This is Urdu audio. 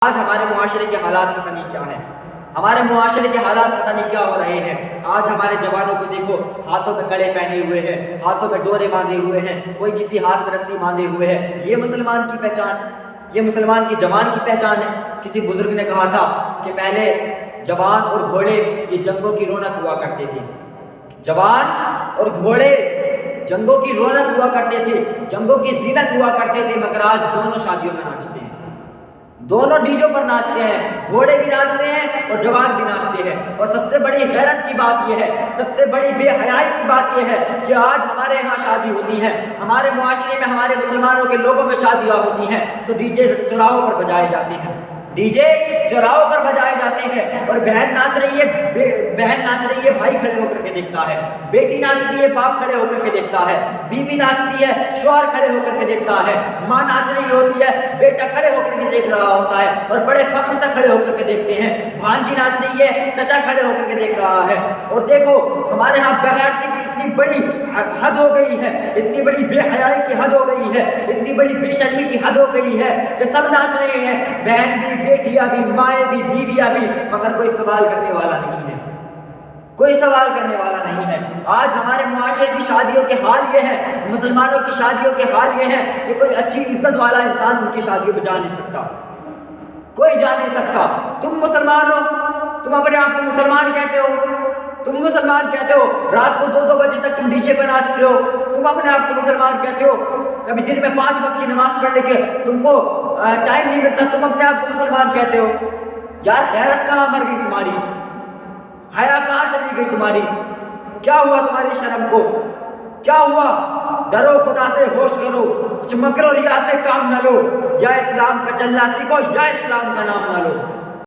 آج ہمارے معاشرے کے حالات پتہ نہیں کیا ہیں، ہمارے معاشرے کے حالات پتہ نہیں کیا ہو رہے ہیں۔ آج ہمارے جوانوں کو دیکھو، ہاتھوں میں کڑے پہنے ہوئے ہیں، ہاتھوں میں ڈورے باندھے ہوئے ہیں، کوئی کسی ہاتھ میں رسی باندھے ہوئے ہے۔ یہ مسلمان کی پہچان، یہ مسلمان کی جوان کی پہچان ہے۔ کسی بزرگ نے کہا تھا کہ پہلے جوان اور گھوڑے یہ جنگوں کی رونق ہوا کرتے تھے، جوان اور گھوڑے جنگوں کی رونق ہوا کرتے تھے، جنگوں کی زینت ہوا کرتے تھے، مگر آج دونوں شادیوں میں ناچتے ہیں، دونوں ڈیجوں پر ناچتے ہیں، گھوڑے بھی ناچتے ہیں اور جوان بھی ناچتے ہیں۔ اور سب سے بڑی غیرت کی بات یہ ہے، سب سے بڑی بے حیائی کی بات یہ ہے کہ آج ہمارے یہاں شادی ہوتی ہے، ہمارے معاشرے میں ہمارے مسلمانوں کے لوگوں میں شادیاں ہوتی ہیں تو ڈی جے چوراہوں پر بجائے جاتے ہیں، ڈی جے چوراہوں پر بجائے جاتے ہیں، اور بہن ناچ رہی ہے، بہن ناچ رہی ہے، بھائی کھڑے ہو کر کے دیکھتا ہے، بیٹی ناچ رہی ہے، باپ کھڑے ہو کر کے دیکھتا ہے، بیوی ناچتی ہے، شوہر کھڑے ہو کر کے دیکھتا ہے، ماں ناچ رہی ہوتی ہے، بیٹا کھڑے ہو کر کے دیکھ رہا ہوتا ہے، اور بڑے فخر سے کھڑے ہو کر کے دیکھتے ہیں، بھانجی ناچ رہی ہے، چچا کھڑے ہو کر کے دیکھ رہا ہے۔ اور دیکھو ہمارے ہاں بغیرتی کی اتنی بڑی حد ہو گئی ہے، اتنی بڑی بے حیائی کی حد ہو گئی ہے، اتنی بڑی بے شرمی کی حد ہو گئی ہے کہ سب ناچ رہے ہیں، بہن بھی، بیٹیاں بھی، مائیں بھی، بیویاں بھی، مگر کوئی سوال کرنے والا نہیں ہے، کوئی سوال کرنے والا نہیں ہے۔ آج ہمارے معاشرے کی شادیوں کے حال یہ ہے، مسلمانوں کی شادیوں کے حال یہ ہے کہ کوئی اچھی عزت والا انسان ان کی شادیوں میں جا نہیں سکتا، کوئی جا نہیں سکتا۔ تم مسلمان ہو، تم اپنے آپ کو مسلمان کہتے ہو، تم مسلمان کہتے ہو، رات کو 2 بجے تک تم ڈی جے پہ ناچتے ہو، تم اپنے آپ کو مسلمان کہتے ہو، کبھی دن میں 5 وقت کی نماز پڑھنے کے تم کو ٹائم نہیں ملتا، تم اپنے آپ کو مسلمان کہتے ہو۔ یار غیرت کہاں مر گئی تمہاری؟ حیا کہاں چلی گئی تمہاری؟ کیا ہوا تمہاری شرم کو؟ کیا ہوا؟ ڈرو خدا سے، ہوش کرو، کچھ مکر و ریا سے کام نہ لو، یا اسلام پہ چلنا سیکھو یا اسلام کا نام نہ لو۔